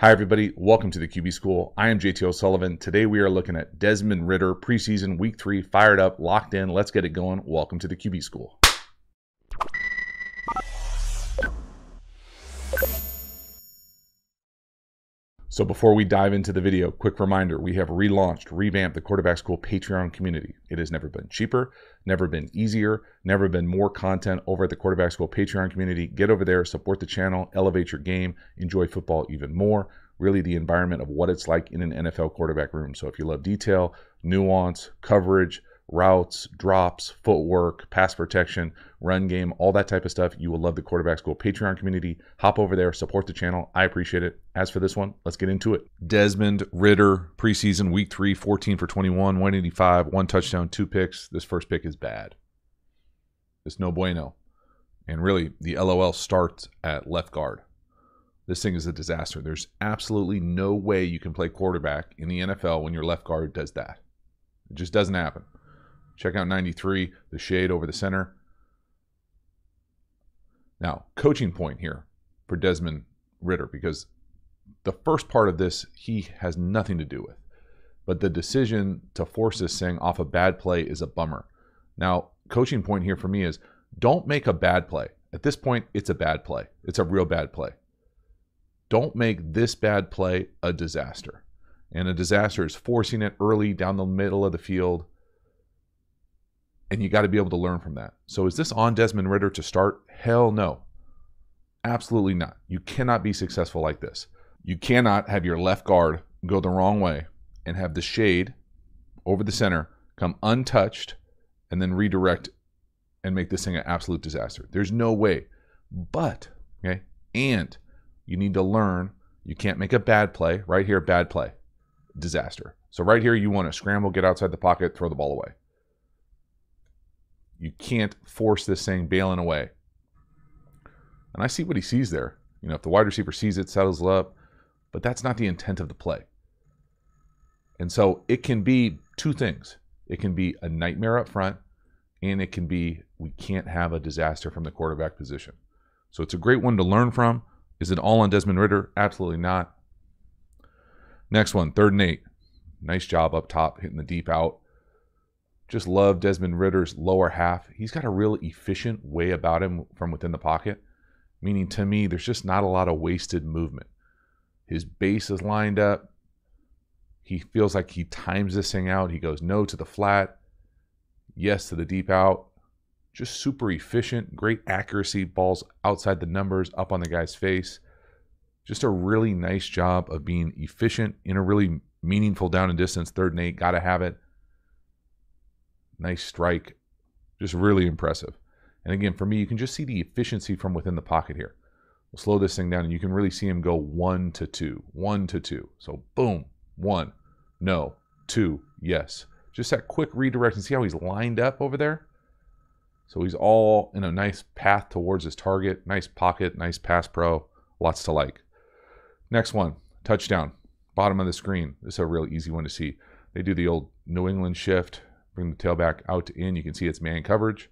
Hi everybody, welcome to the QB School. I am JT O'Sullivan. Today we are looking at Desmond Ridder, preseason week 3, fired up, locked in. Let's get it going. Welcome to the QB School. So before we dive into the video, quick reminder, we have revamped the Quarterback School Patreon community. It has never been cheaper, never been easier, never been more content over at the Quarterback School Patreon community. Get over there, support the channel, elevate your game, enjoy football even more. Really the environment of what it's like in an NFL quarterback room. So if you love detail, nuance, coverage, routes, drops, footwork, pass protection, run game, all that type of stuff, you will love the Quarterback School Patreon community. Hop over there, support the channel. I appreciate it. As for this one, let's get into it. Desmond Ridder, preseason week 3, 14 for 21, 185, 1 touchdown, 2 picks. This first pick is bad. It's no bueno. And really, the LOL starts at left guard. This thing is a disaster. There's absolutely no way you can play quarterback in the NFL when your left guard does that. It just doesn't happen. Check out 93, the shade over the center. Now, coaching point here for Desmond Ridder, because the first part of this he has nothing to do with. But the decision to force this thing off a bad play is a bummer. Now, coaching point here for me is don't make a bad play. At this point, it's a bad play. It's a real bad play. Don't make this bad play a disaster. And a disaster is forcing it early down the middle of the field. And you got to be able to learn from that. So is this on Desmond Ridder to start? Hell no. Absolutely not. You cannot be successful like this. You cannot have your left guard go the wrong way and have the shade over the center come untouched and then redirect and make this thing an absolute disaster. There's no way. But, okay, and you need to learn you can't make a bad play. Right here, bad play. Disaster. So right here, you want to scramble, get outside the pocket, throw the ball away. You can't force this thing bailing away. And I see what he sees there. You know, if the wide receiver sees it, settles it up. But that's not the intent of the play. And so it can be two things. It can be a nightmare up front, and it can be we can't have a disaster from the quarterback position. So it's a great one to learn from. Is it all on Desmond Ridder? Absolutely not. Next one, 3rd and 8. Nice job up top, hitting the deep out. Just love Desmond Ridder's lower half. He's got a real efficient way about him from within the pocket, meaning to me, there's just not a lot of wasted movement. His base is lined up. He feels like he times this thing out. He goes no to the flat, yes to the deep out. Just super efficient, great accuracy, balls outside the numbers, up on the guy's face. Just a really nice job of being efficient in a really meaningful down and distance, 3rd and 8. Got to have it. Nice strike. Just really impressive. And again, for me, you can just see the efficiency from within the pocket here. We'll slow this thing down, and you can really see him go 1 to 2. 1 to 2. So boom, 1, no, 2, yes. Just that quick redirect, and see how he's lined up over there? So he's all in a nice path towards his target. Nice pocket, nice pass pro. Lots to like. Next one, touchdown. Bottom of the screen. This is a real easy one to see. They do the old New England shift. Bring the tailback out to in. You can see it's man coverage.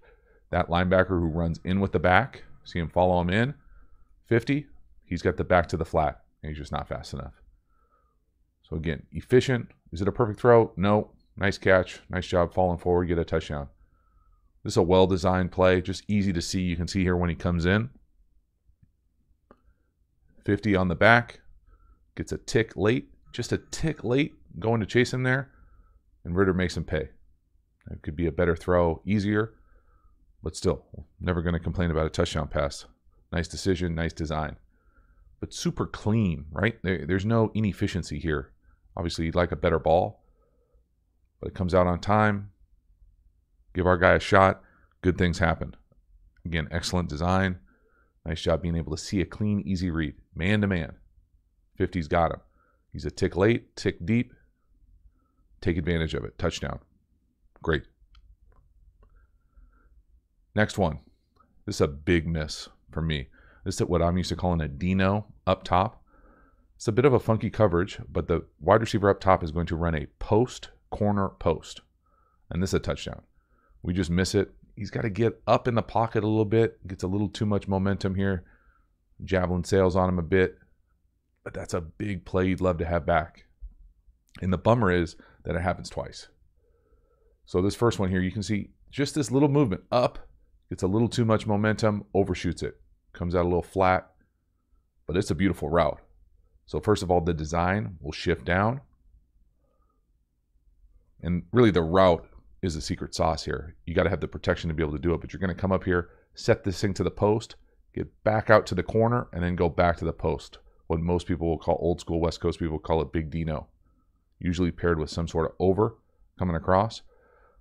That linebacker who runs in with the back. See him follow him in. 50. He's got the back to the flat. And he's just not fast enough. So again, efficient. Is it a perfect throw? No. Nice catch. Nice job falling forward. Get a touchdown. This is a well-designed play, just easy to see. You can see here when he comes in. 50 on the back. Gets a tick late. Just a tick late going to chase him there. And Ridder makes him pay. It could be a better throw, easier. But still, never going to complain about a touchdown pass. Nice decision, nice design. But super clean, right? There's no inefficiency here. Obviously, you'd like a better ball. But it comes out on time. Give our guy a shot. Good things happen. Again, excellent design. Nice job being able to see a clean, easy read. Man to man. 50's got him. He's a tick late, tick deep. Take advantage of it. Touchdown. Great. Next one. This is a big miss for me. This is what I'm used to calling a Dino up top. It's a bit of a funky coverage, but the wide receiver up top is going to run a post, corner, post. And this is a touchdown. We just miss it. He's got to get up in the pocket a little bit. Gets a little too much momentum here. Javelin sails on him a bit. but that's a big play you'd love to have back. And the bummer is that it happens twice. So this first one here, you can see just this little movement up. It's a little too much momentum, overshoots it. Comes out a little flat, but it's a beautiful route. So first of all, the design will shift down. And really the route is the secret sauce here. You got to have the protection to be able to do it, but you're going to come up here, set this thing to the post, get back out to the corner, and then go back to the post. What most people will call, old school West Coast people call it Big Dino. Usually paired with some sort of over coming across.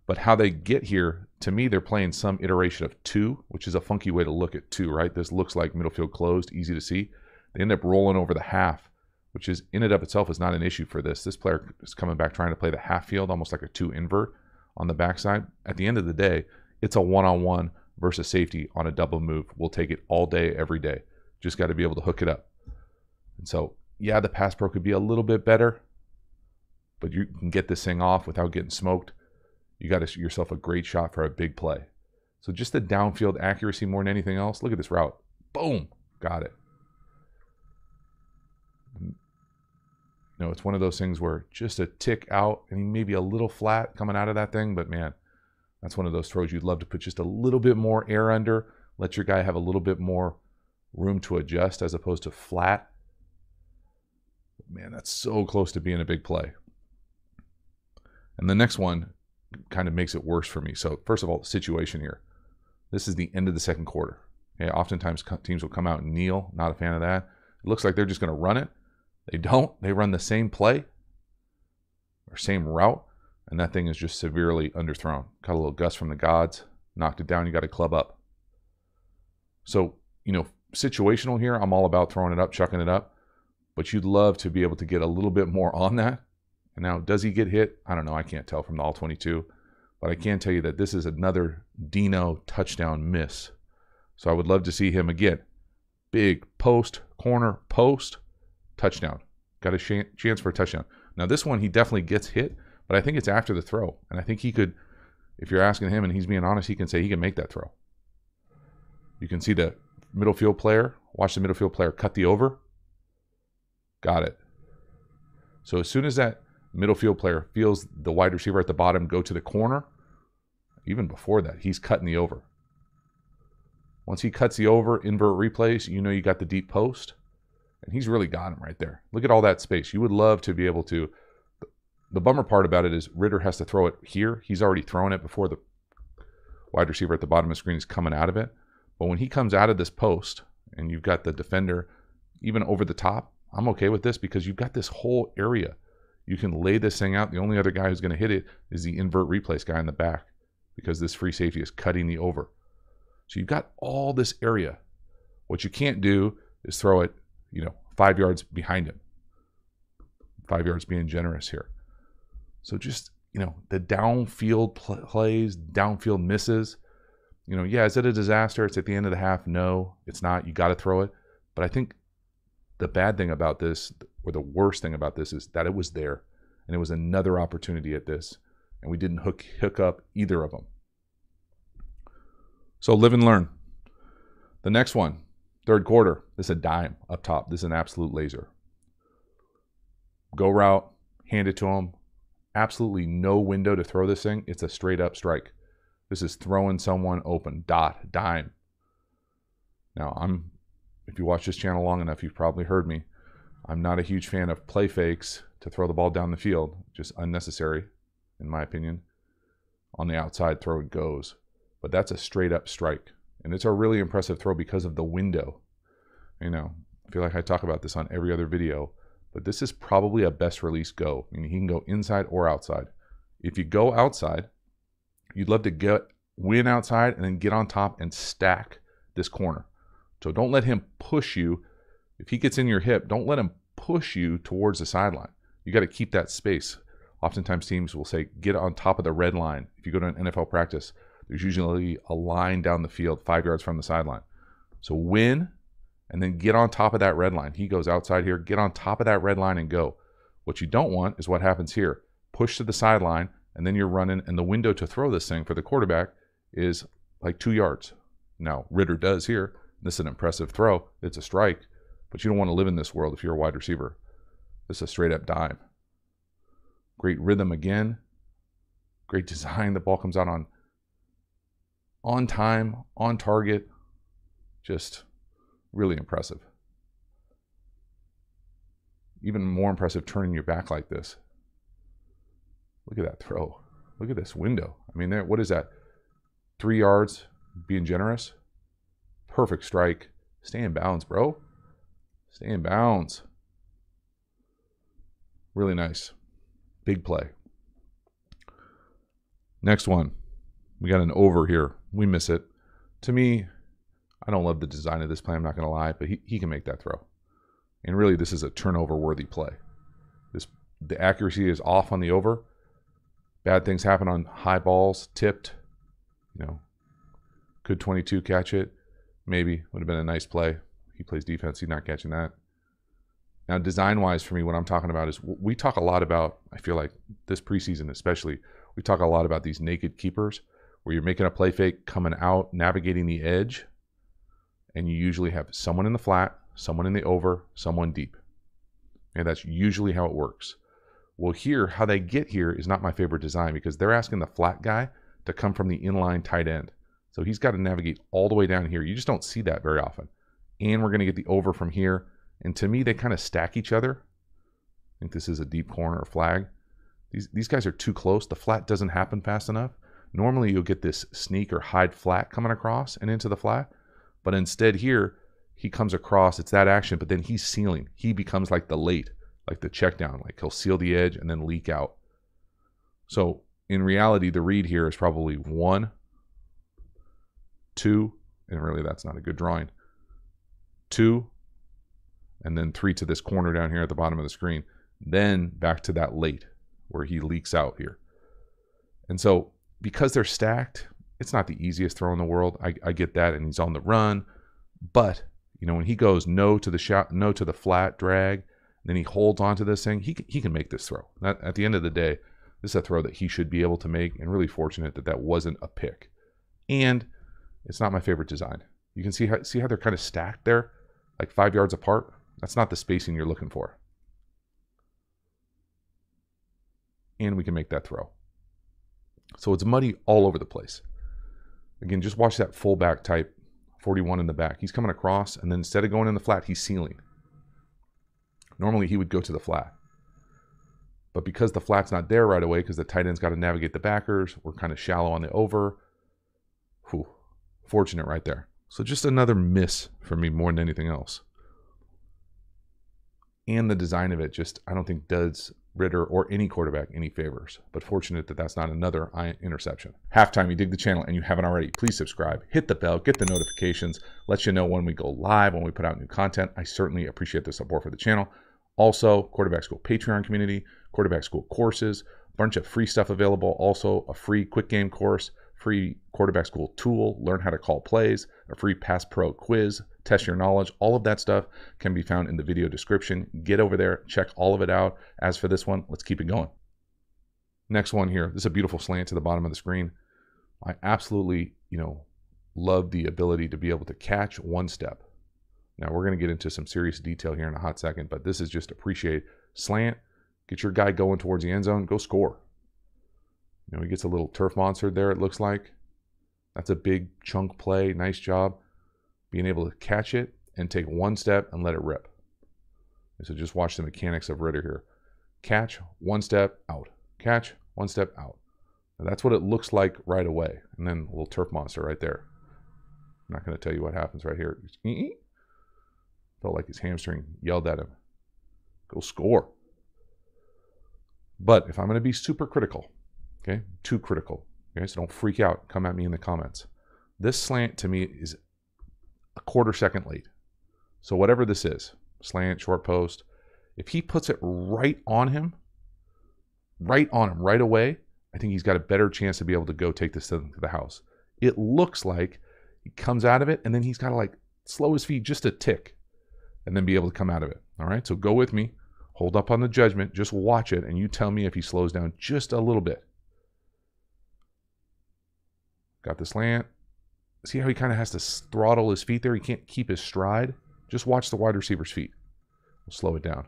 But how they get here, to me, they're playing some iteration of 2, which is a funky way to look at 2, right? This looks like middle field closed, easy to see. They end up rolling over the half, which is in and of itself is not an issue for this. This player is coming back trying to play the half field, almost like a 2 invert on the backside. At the end of the day, it's a one-on-one versus safety on a double move. We'll take it all day, every day. Just got to be able to hook it up. And so, yeah, the Pass Pro could be a little bit better, but you can get this thing off without getting smoked. You got yourself a great shot for a big play. So just the downfield accuracy more than anything else. Look at this route. Boom. Got it. You know, it's one of those things where just a tick out and maybe a little flat coming out of that thing. But, man, that's one of those throws you'd love to put just a little bit more air under. Let your guy have a little bit more room to adjust as opposed to flat. Man, that's so close to being a big play. And the next one kind of makes it worse for me. So first of all, the situation here. This is the end of the second quarter. Okay, oftentimes teams will come out and kneel. Not a fan of that. It looks like they're just going to run it. They don't. They run the same play or same route, and that thing is just severely underthrown. Got a little gust from the gods, knocked it down. You got to club up. So, you know, situational here, I'm all about throwing it up, chucking it up, but you'd love to be able to get a little bit more on that. And now, does he get hit? I don't know. I can't tell from the all-22. But I can tell you that this is another Dino touchdown miss. So I would love to see him again. Big post, corner, post, touchdown. Got a chance for a touchdown. Now, this one, he definitely gets hit, but I think it's after the throw. And I think he could, if you're asking him and he's being honest, he can say he can make that throw. You can see the middle field player. Watch the middle field player cut the over. Got it. So as soon as that middle field player feels the wide receiver at the bottom go to the corner, even before that, he's cutting the over. Once he cuts the over, invert replays, you know you got the deep post, and he's really got him right there. Look at all that space. You would love to be able to. The bummer part about it is Ritter has to throw it here. He's already thrown it before the wide receiver at the bottom of the screen is coming out of it. But when he comes out of this post and you've got the defender even over the top, I'm okay with this because you've got this whole area. You can lay this thing out. The only other guy who's going to hit it is the invert replace guy in the back because this free safety is cutting the over. So you've got all this area. What you can't do is throw it, 5 yards behind him. 5 yards being generous here. So just, the downfield plays, downfield misses. Is it a disaster? It's at the end of the half. No, it's not. You got to throw it. But I think the bad thing about this, or the worst thing about this, is that it was there. And it was another opportunity at this. And we didn't hook up either of them. So live and learn. The next one, third quarter. This is a dime up top. This is an absolute laser. Go route, hand it to him. Absolutely no window to throw this thing. It's a straight up strike. This is throwing someone open. Dot, dime. Now, if you watch this channel long enough, you've probably heard me. I'm not a huge fan of play fakes to throw the ball down the field. Just unnecessary, in my opinion. On the outside, throw it goes. But that's a straight up strike. And it's a really impressive throw because of the window. I feel like I talk about this on every other video. But this is probably a best release go. Meaning he can go inside or outside. If you go outside, you'd love to win outside and then get on top and stack this corner. So don't let him push you. If he gets in your hip, don't let him push you towards the sideline. You got to keep that space. Oftentimes teams will say, get on top of the red line. If you go to an NFL practice, there's usually a line down the field 5 yards from the sideline. So win and then get on top of that red line. He goes outside here, get on top of that red line and go. What you don't want is what happens here. Push to the sideline, and then you're running, and the window to throw this thing for the quarterback is like 2 yards. Now, Ritter does here. This is an impressive throw. It's a strike. But you don't want to live in this world if you're a wide receiver. This is a straight up dime. Great rhythm again. Great design. The ball comes out on time, on target. Just really impressive. Even more impressive turning your back like this. Look at that throw. Look at this window. I mean, what is that? 3 yards, being generous. Perfect strike. Stay in bounds, bro. Stay in bounds. Really nice. Big play. Next one. We got an over here. We miss it. To me, I don't love the design of this play, I'm not going to lie, but he can make that throw. And really, this is a turnover-worthy play. The accuracy is off on the over. Bad things happen on high balls, tipped. You know, could 22 catch it? Maybe. Would have been a nice play. He plays defense. He's not catching that. Now, design-wise for me, what I'm talking about is we talk a lot about, I feel like this preseason especially, we talk a lot about these naked keepers where you're making a play fake, coming out, navigating the edge, and you usually have someone in the flat, someone in the over, someone deep. And that's usually how it works. Well, here, how they get here is not my favorite design because they're asking the flat guy to come from the inline tight end. So he's got to navigate all the way down here. You just don't see that very often. And we're going to get the over from here. And to me, they kind of stack each other. I think this is a deep corner or flag. These guys are too close. The flat doesn't happen fast enough. Normally, you'll get this sneak or hide flat coming across and into the flat. But instead here, he comes across. It's that action, but then he's sealing. He becomes like the late, like the check down. Like he'll seal the edge and then leak out. So in reality, the read here is probably 1, 2, and really that's not a good drawing. 2, and then 3 to this corner down here at the bottom of the screen. Then back to that late where he leaks out here. And so because they're stacked, it's not the easiest throw in the world. I get that, and he's on the run. But, you know, when he goes no to the shot, no to the flat drag, then he holds onto this thing, he can make this throw. At the end of the day, this is a throw that he should be able to make, and really fortunate that that wasn't a pick. And it's not my favorite design. You can see how they're kind of stacked there, like 5 yards apart. That's not the spacing you're looking for. And we can make that throw. So it's muddy all over the place. Again, just watch that fullback type, 41 in the back. He's coming across, and then instead of going in the flat, he's sealing. Normally, he would go to the flat. But because the flat's not there right away, because the tight end's got to navigate the backers, we're kind of shallow on the over. Whew, fortunate right there. So just another miss for me more than anything else. And the design of it just, I don't think does Ritter or any quarterback any favors. But fortunate that that's not another interception. Halftime, you dig the channel and you haven't already, please subscribe, hit the bell, get the notifications, let you know when we go live, when we put out new content. I certainly appreciate the support for the channel. Also, Quarterback School Patreon community, Quarterback School courses, a bunch of free stuff available. Also, a free quick game course, free Quarterback School tool, learn how to call plays, a free Pass Pro Quiz, test your knowledge. All of that stuff can be found in the video description. Get over there, check all of it out. As for this one, let's keep it going. Next one here. This is a beautiful slant to the bottom of the screen. I absolutely, love the ability to be able to catch one step. Now, we're going to get into some serious detail here in a hot second, but this is just appreciate slant, get your guy going towards the end zone, go score. He gets a little turf monster there, it looks like. That's a big chunk play. Nice job being able to catch it and take one step and let it rip. And so just watch the mechanics of Ritter here. Catch, one step, out. Catch, one step, out. Now that's what it looks like right away. And then a little turf monster right there. I'm not going to tell you what happens right here. Felt like his hamstring yelled at him. Go score. But if I'm going to be super critical, okay, too critical, okay, so don't freak out. Come at me in the comments. This slant to me is a quarter second late. So whatever this is, slant, short post, if he puts it right on him right away, I think he's got a better chance to be able to go take this to the house. It looks like he comes out of it and then he's got to like slow his feet just a tick and then be able to come out of it. All right, so go with me. Hold up on the judgment. Just watch it and you tell me if he slows down just a little bit. Got the slant. See how he kind of has to throttle his feet there? He can't keep his stride. Just watch the wide receiver's feet. We'll slow it down.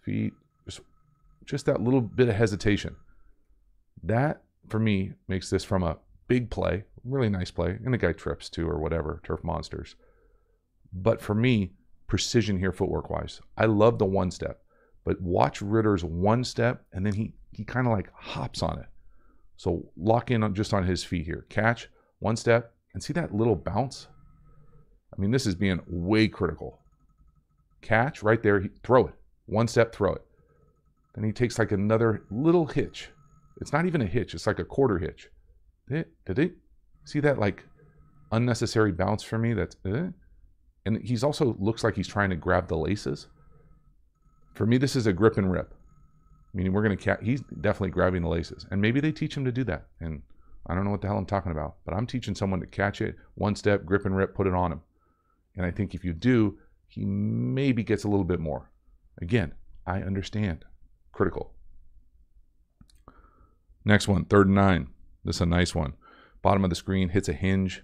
Feet, just that little bit of hesitation. That, for me, makes this from a big play, really nice play, and the guy trips too or whatever, turf monsters. But for me, precision here footwork-wise. I love the one step, but watch Ritter's one step, and then he kind of like hops on it. So lock in just on his feet here. Catch, one step, and see that little bounce? I mean, this is being way critical. Catch right there, throw it. One step, throw it. Then he takes like another little hitch. It's not even a hitch, it's like a quarter hitch. Did it? See that like unnecessary bounce for me? That's and he's also looks like he's trying to grab the laces. For me, this is a grip and rip. Meaning we're going to he's definitely grabbing the laces. And maybe they teach him to do that. And I don't know what the hell I'm talking about. But I'm teaching someone to catch it, one step, grip and rip, put it on him. And I think if you do, he maybe gets a little bit more. Again, I understand. Critical. Next one, 3rd and 9. This is a nice one. Bottom of the screen, hits a hinge.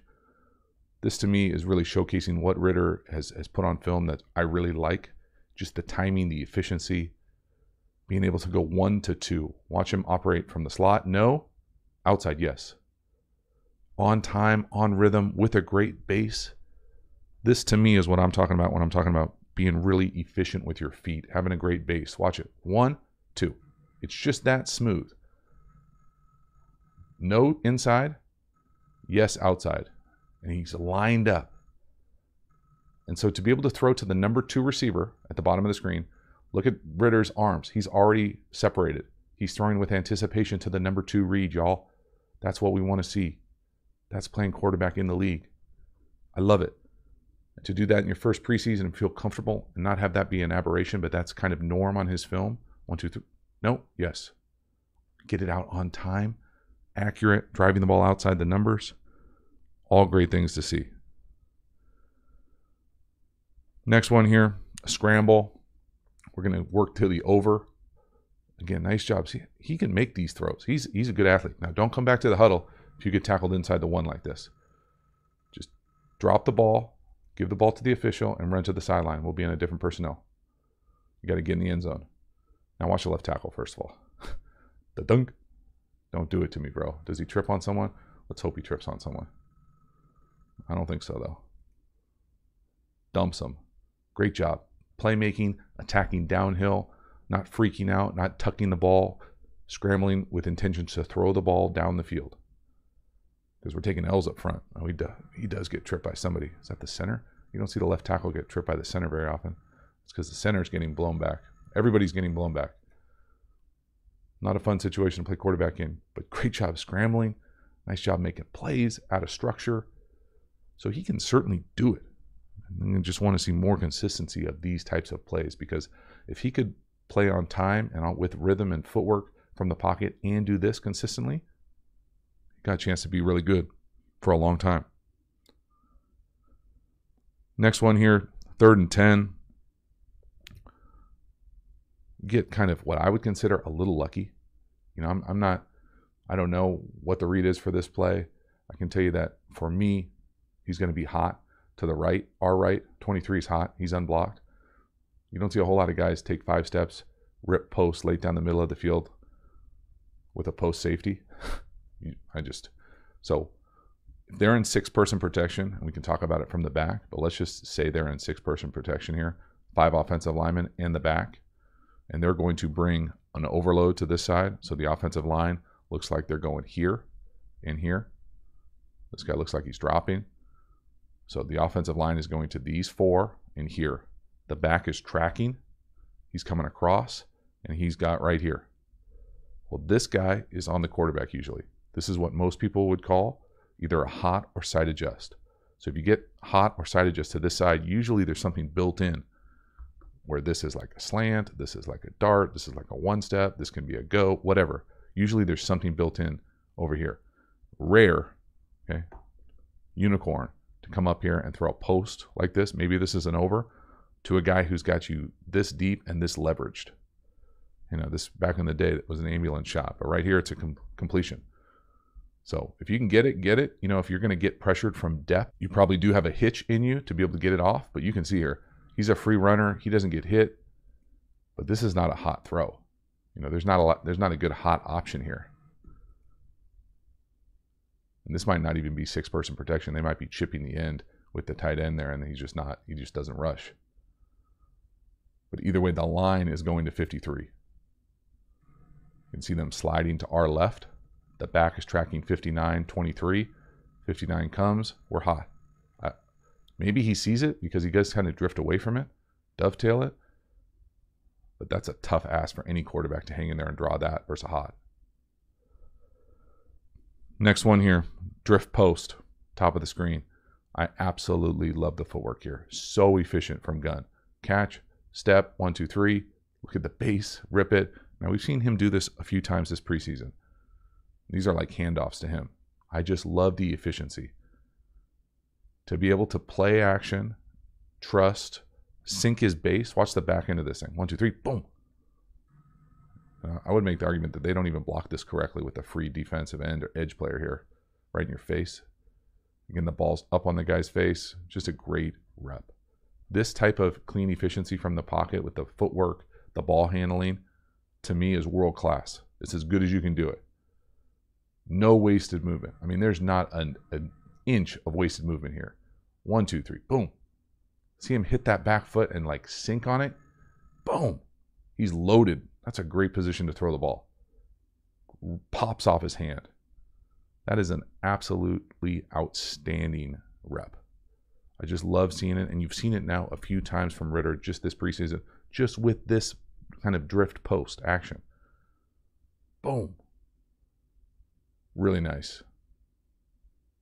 This to me is really showcasing what Ritter has put on film that I really like. Just the timing, the efficiency, being able to go 1 to 2. Watch him operate from the slot. No. Outside, yes. On time, on rhythm, with a great base. This to me is what I'm talking about when I'm talking about being really efficient with your feet, having a great base. Watch it. 1, 2. It's just that smooth. No inside, yes outside. And he's lined up. And so to be able to throw to the number 2 receiver at the bottom of the screen, look at Ritter's arms. He's already separated. He's throwing with anticipation to the number 2 read, y'all. That's what we want to see. That's playing quarterback in the league. I love it. To do that in your first preseason and feel comfortable and not have that be an aberration, but that's kind of norm on his film. 1, 2, 3. No, yes. Get it out on time. Accurate, driving the ball outside the numbers. All great things to see. Next one here, a scramble. We're going to work to the over. Again, nice job. See, he can make these throws. He's a good athlete. Now, don't come back to the huddle if you get tackled inside the 1 like this. Just drop the ball, give the ball to the official, and run to the sideline. We'll be in a different personnel. You got to get in the end zone. Now watch the left tackle, first of all. The dunk. Don't do it to me, bro. Does he trip on someone? Let's hope he trips on someone. I don't think so, though. Dumps him. Great job. Playmaking, attacking downhill, not freaking out, not tucking the ball, scrambling with intentions to throw the ball down the field. Because we're taking L's up front. Oh, he does get tripped by somebody. Is that the center? You don't see the left tackle get tripped by the center very often. It's because the center is getting blown back. Everybody's getting blown back. Not a fun situation to play quarterback in, but great job scrambling. Nice job making plays out of structure. So he can certainly do it. And I just want to see more consistency of these types of plays, because if he could play on time and with rhythm and footwork from the pocket and do this consistently, he got a chance to be really good for a long time. Next one here, 3rd and 10. Get kind of what I would consider a little lucky. You know, I don't know what the read is for this play. I can tell you that for me, he's going to be hot to the right, our right. 23 is hot. He's unblocked. You don't see a whole lot of guys take 5 steps, rip post late down the middle of the field with a post safety. So if they're in 6-person protection, and we can talk about it from the back, but let's just say they're in 6-person protection here, 5 offensive linemen in the back, and they're going to bring an overload to this side. So the offensive line looks like they're going here and here. This guy looks like he's dropping. So the offensive line is going to these 4 and here. The back is tracking. He's coming across, and he's got right here. Well, this guy is on the quarterback usually. This is what most people would call either a hot or side adjust. So if you get hot or side adjust to this side, usually there's something built in where this is like a slant, this is like a dart, this is like a 1-step, this can be a go, whatever. Usually there's something built in over here. Rare, okay, unicorn, to come up here and throw a post like this, maybe this is an over, to a guy who's got you this deep and this leveraged. You know, this back in the day, it was an ambulance shot, but right here it's a completion. So if you can get it, get it. You know, if you're going to get pressured from depth, you probably do have a hitch in you to be able to get it off, but you can see here, He's a free runner. He doesn't get hit. But this is not a hot throw. You know, there's not a good hot option here. And this might not even be 6-person protection. They might be chipping the end with the tight end there, and he just doesn't rush. But either way, the line is going to 53. You can see them sliding to our left. The back is tracking 59, 23. 59 comes. We're hot. Maybe he sees it because he does kind of drift away from it, dovetail it. But that's a tough ask for any quarterback to hang in there and draw that versus a hot. Next one here, drift post, top of the screen. I absolutely love the footwork here. So efficient from gun. Catch, step, 1, 2, 3. Look at the base, rip it. Now we've seen him do this a few times this preseason. These are like handoffs to him. I just love the efficiency. To be able to play action, trust, sink his base. Watch the back end of this thing. 1, 2, 3, boom. I would make the argument that they don't even block this correctly with a free defensive end or edge player here, right in your face. Again, the ball's up on the guy's face. Just a great rep. This type of clean efficiency from the pocket with the footwork, the ball handling, to me is world class. It's as good as you can do it. No wasted movement. I mean, there's not an inch of wasted movement here. 1, 2, 3, boom. See him hit that back foot and like sink on it. Boom. He's loaded. That's a great position to throw the ball. Pops off his hand. That is an absolutely outstanding rep. I just love seeing it, and you've seen it now a few times from Ridder just this preseason, just with this kind of drift post action. Boom. Really nice.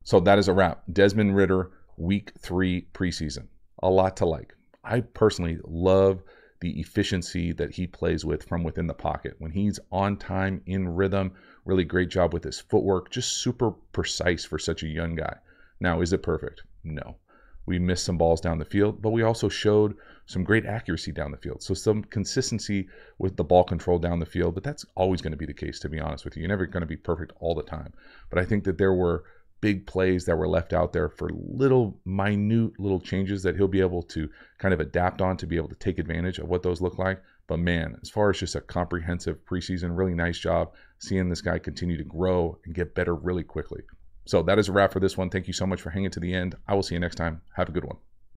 So that is a wrap. Desmond Ridder, week 3 preseason. A lot to like. I personally love the efficiency that he plays with from within the pocket. When he's on time, in rhythm, really great job with his footwork, just super precise for such a young guy. Now, is it perfect? No. We missed some balls down the field, but we also showed some great accuracy down the field. So some consistency with the ball control down the field, but that's always going to be the case, to be honest with you. You're never going to be perfect all the time. But I think that there were big plays that were left out there for minute little changes that he'll be able to kind of adapt on to be able to take advantage of what those look like. But man, as far as just a comprehensive preseason, really nice job seeing this guy continue to grow and get better really quickly. So that is a wrap for this one. Thank you so much for hanging to the end. I will see you next time. Have a good one.